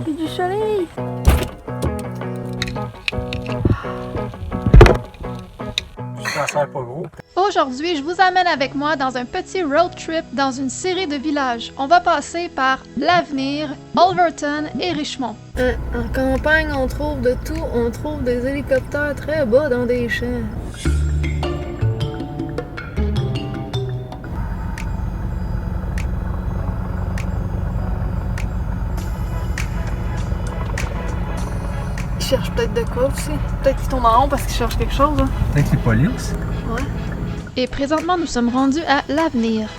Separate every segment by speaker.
Speaker 1: Il y a du soleil!
Speaker 2: Ça sert pas gros.
Speaker 1: Aujourd'hui, je vous amène avec moi dans un petit road trip dans une série de villages. On va passer par L'Avenir, Alverton et Richmond.
Speaker 3: En campagne, on trouve de tout. On trouve des hélicoptères très bas dans des champs. Ils cherchent peut-être de quoi aussi. Peut-être qu'ils tournent en rond parce qu'ils cherchent quelque chose. Hein.
Speaker 2: Peut-être les polices.
Speaker 3: Ouais.
Speaker 1: Et présentement, nous sommes rendus à L'Avenir.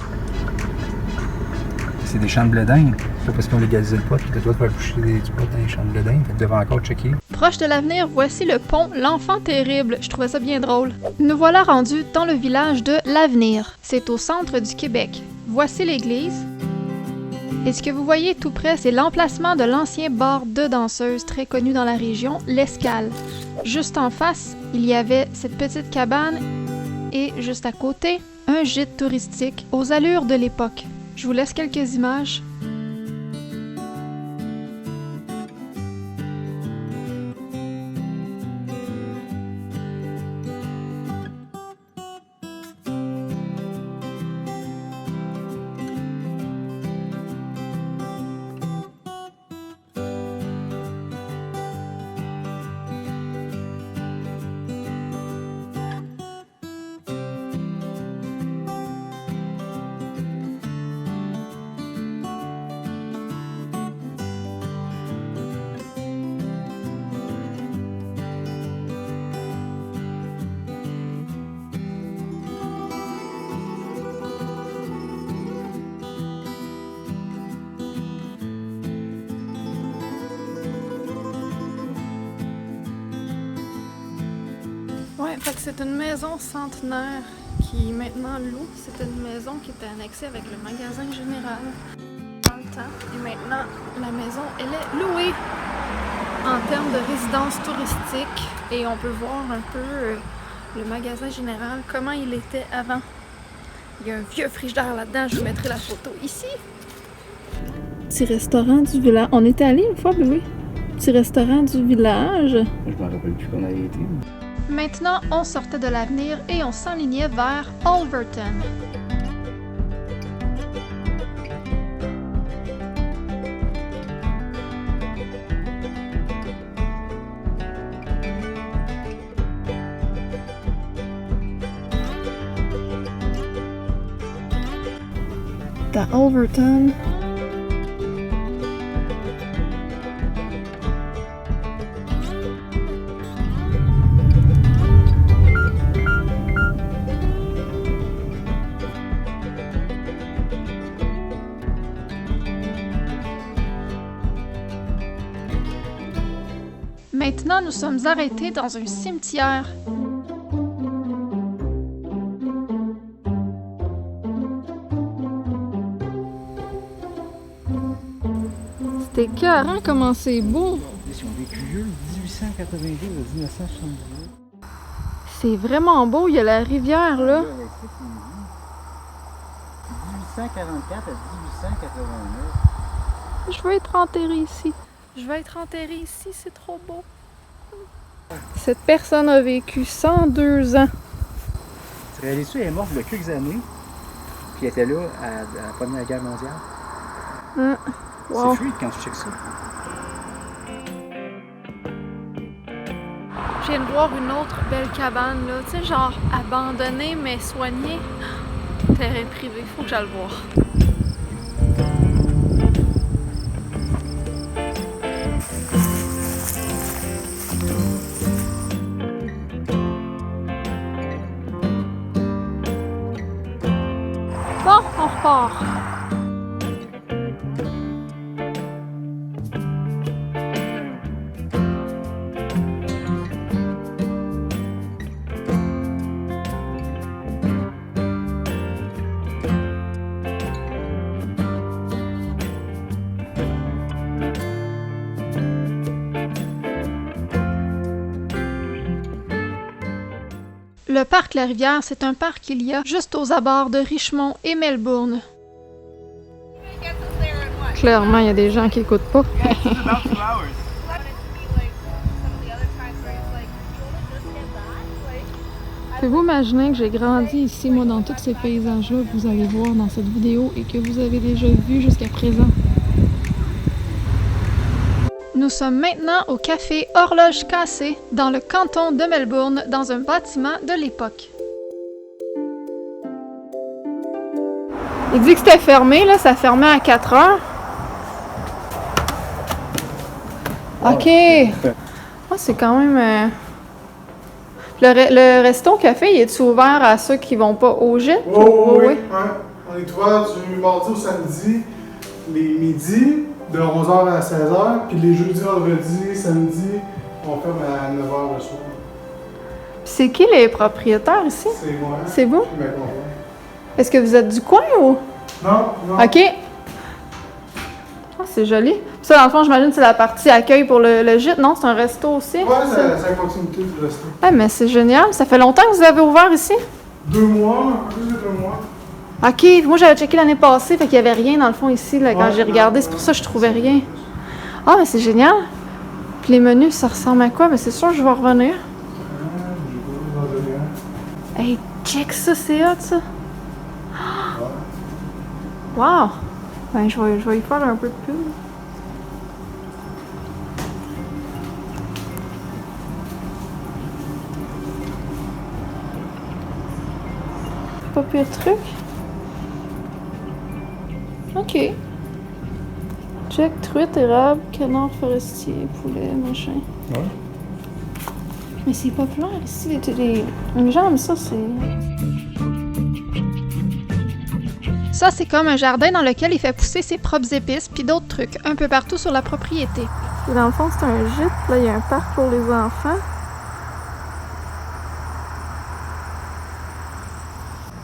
Speaker 2: C'est des champs de blé d'Inde. C'est pas parce qu'on légalisait le pot que tu dois te faire boucher du pot dans les champs de blé d'Inde. Fait que tu devrais encore checker.
Speaker 1: Proche de l'Avenir, voici le pont L'Enfant Terrible. Je trouvais ça bien drôle. Nous voilà rendus dans le village de L'Avenir. C'est au centre du Québec. Voici l'église. Et ce que vous voyez tout près, c'est l'emplacement de l'ancien bar de danseuses très connu dans la région, l'Escale. Juste en face, il y avait cette petite cabane et juste à côté, un gîte touristique aux allures de l'époque. Je vous laisse quelques images.
Speaker 3: Ouais, fait que c'est une maison centenaire qui maintenant loue. C'était une maison qui était annexée avec le magasin général dans le temps. Et maintenant, la maison, elle est louée en termes de résidence touristique. Et on peut voir un peu le magasin général, comment il était avant. Il y a un vieux frigidaire là-dedans, je vous mettrai la photo ici. Petit restaurant du village. On était allé une fois, oui. Petit restaurant du village.
Speaker 2: Je m'en rappelle plus qu'on avait été.
Speaker 1: Maintenant, on sortait de l'Avenir et on s'enlignait vers Alverton.
Speaker 3: Dans Alverton.
Speaker 1: Maintenant, nous sommes arrêtés dans un cimetière.
Speaker 3: C'était écœurant comment c'est beau.
Speaker 2: Ils ont vécu vieux, 1882 à 1978.
Speaker 3: C'est vraiment beau, il y a la rivière là.
Speaker 2: 1844 à 1889.
Speaker 3: Je veux être enterrée ici. Je veux être enterrée ici, c'est trop beau. Cette personne a vécu 102 ans.
Speaker 2: Tu réalises ça, elle est morte il y a quelques années. Puis elle était là à la Première Guerre mondiale.
Speaker 3: Hein? Wow.
Speaker 2: C'est fluide quand tu checkes ça.
Speaker 3: Je viens de voir une autre belle cabane là, tu sais, genre abandonnée mais soignée. Terrain privé, faut que j'aille le voir. Bon, on repart.
Speaker 1: Le parc La Rivière, c'est un parc qu'il y a juste aux abords de Richmond et Melbourne. Clairement, il y a des gens qui écoutent pas. Pouvez-vous imaginer que j'ai grandi ici, moi, dans tous ces paysages-là que vous allez voir dans cette vidéo et que vous avez déjà vu jusqu'à présent? Nous sommes maintenant au café Horloge Cassée, dans le canton de Melbourne, dans un bâtiment de l'époque. Il dit que c'était fermé, là, ça fermait à 4 heures. OK. Oh, c'est quand même... Le resto café, il est ouvert à ceux qui vont pas au gîte?
Speaker 4: Oui. On est ouvert du mardi au samedi, les midis, de 11h à 16h, puis les jeudis, vendredis, samedi, on ferme à 9h le soir.
Speaker 1: C'est qui les propriétaires ici?
Speaker 4: C'est moi.
Speaker 1: C'est vous?
Speaker 4: Je suis bien content.
Speaker 1: Est-ce que vous êtes du coin ou?
Speaker 4: Non.
Speaker 1: OK. Ah, c'est joli. Ça, dans le fond, j'imagine que c'est la partie accueil pour le gîte, non? C'est un resto aussi?
Speaker 4: Ouais, c'est la continuité du resto.
Speaker 1: Ah, mais c'est génial. Ça fait longtemps que vous avez ouvert ici?
Speaker 4: 2 mois, un peu plus de 2 mois.
Speaker 1: OK. Moi, j'avais checké l'année passée, fait qu'il n'y avait rien dans le fond ici, là, quand
Speaker 4: Ouais,
Speaker 1: j'ai regardé. C'est pour ça que je trouvais rien. Ah, mais c'est génial. Puis les menus, ça ressemble à quoi? Mais c'est sûr que je vais revenir. Hey, check ça, c'est hot, ça. Wow! Ben, je vais y faire un peu de pub. Pas pire truc. OK. Check, truite, érable, canard forestier, poulet, machin.
Speaker 2: Ouais.
Speaker 1: Mais c'est populaire ici, les gens aiment ça, c'est... Ça, c'est comme un jardin dans lequel il fait pousser ses propres épices puis d'autres trucs, un peu partout sur la propriété. Et dans le fond, c'est un gîte. Là, il y a un parc pour les enfants.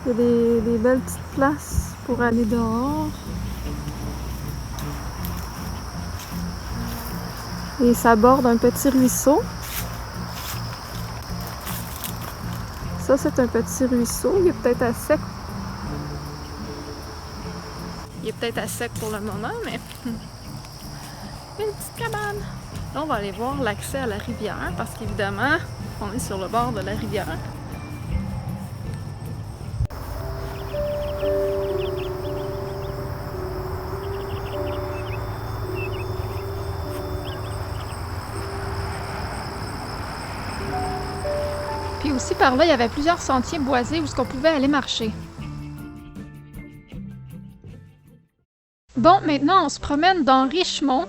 Speaker 1: Il y a des belles petites places pour aller dehors. Et ça borde un petit ruisseau. Ça, c'est un petit ruisseau. Il est peut-être à sec. Il est peut-être à sec pour le moment, mais... Une petite cabane. Là, on va aller voir l'accès à la rivière, parce qu'évidemment, on est sur le bord de la rivière. Puis aussi, par là, il y avait plusieurs sentiers boisés où on pouvait aller marcher. Bon, maintenant, on se promène dans Richmond.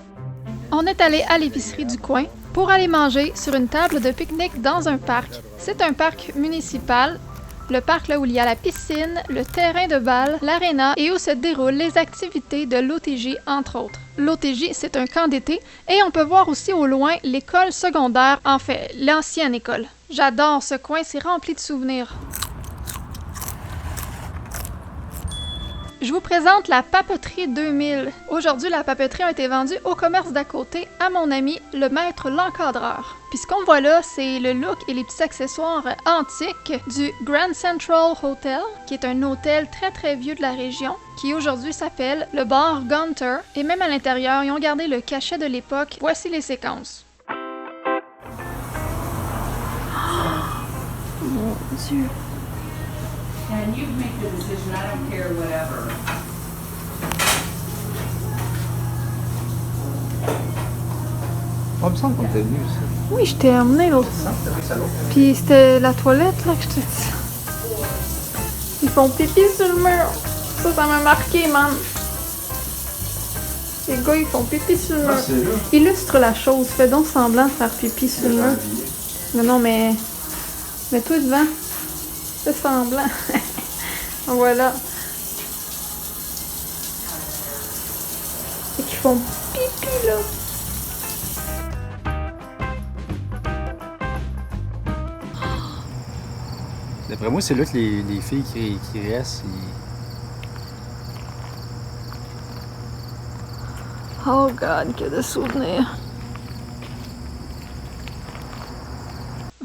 Speaker 1: On est allé à l'épicerie du coin pour aller manger sur une table de pique-nique dans un parc. C'est un parc municipal, le parc là où il y a la piscine, le terrain de balle, l'aréna et où se déroulent les activités de l'OTJ, entre autres. L'OTJ, c'est un camp d'été et on peut voir aussi au loin l'école secondaire, en fait, l'ancienne école. J'adore ce coin, c'est rempli de souvenirs. Je vous présente la Papeterie 2000. Aujourd'hui, la papeterie a été vendue au commerce d'à côté à mon ami, le maître l'encadreur. Puis ce qu'on voit là, c'est le look et les petits accessoires antiques du Grand Central Hotel, qui est un hôtel très très vieux de la région, qui aujourd'hui s'appelle le bar Gunter. Et même à l'intérieur, ils ont gardé le cachet de l'époque. Voici les séquences. Mon Dieu.
Speaker 5: And you make the decision, I don't care, whatever.
Speaker 2: On me semble qu'on était venu aussi.
Speaker 1: Oui, je t'ai amené l'autre. Puis c'était la toilette là que je te dis. Ils font pipi sur le mur. Ça m'a marqué, man. Les gars, ils font pipi sur le mur. Illustre la chose. Fais donc semblant de faire pipi sur le mur. Non, mais... Mets-toi devant. Fais semblant. Voilà. Et qu'ils font pipi, là.
Speaker 2: D'après moi, c'est là que les filles qui restent.
Speaker 1: Oh God, que de souvenirs.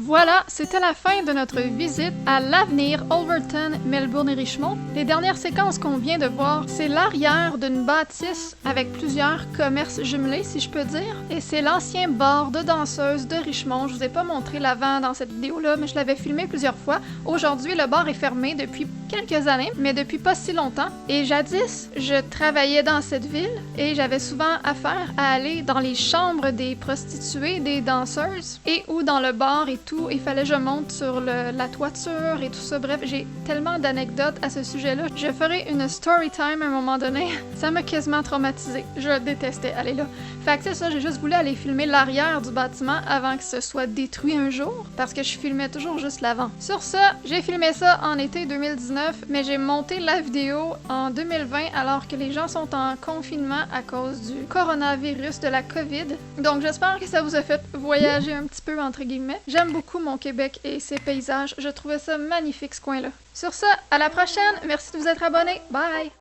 Speaker 1: Voilà, c'était la fin de notre visite à l'Avenir, Overton, Melbourne et Richmond. Les dernières séquences qu'on vient de voir, c'est l'arrière d'une bâtisse avec plusieurs commerces jumelés, si je peux dire. Et c'est l'ancien bar de danseuses de Richmond. Je vous ai pas montré l'avant dans cette vidéo-là, mais je l'avais filmé plusieurs fois. Aujourd'hui, le bar est fermé depuis quelques années, mais depuis pas si longtemps. Et jadis, je travaillais dans cette ville et j'avais souvent affaire à aller dans les chambres des prostituées, des danseuses, et ou dans le bar et tout. Il fallait que je monte sur la toiture et tout ça. Bref, j'ai tellement d'anecdotes à ce sujet-là. Je ferai une story time à un moment donné. Ça m'a quasiment traumatisée. Je détestais aller là. Fait que c'est ça, j'ai juste voulu aller filmer l'arrière du bâtiment avant que ce soit détruit un jour, parce que je filmais toujours juste l'avant. Sur ça, j'ai filmé ça en été 2019, mais j'ai monté la vidéo en 2020 alors que les gens sont en confinement à cause du coronavirus, de la COVID. Donc j'espère que ça vous a fait voyager un petit peu entre guillemets. J'aime beaucoup mon Québec et ses paysages. Je trouvais ça magnifique ce coin-là. Sur ça, à la prochaine. Merci de vous être abonnés. Bye!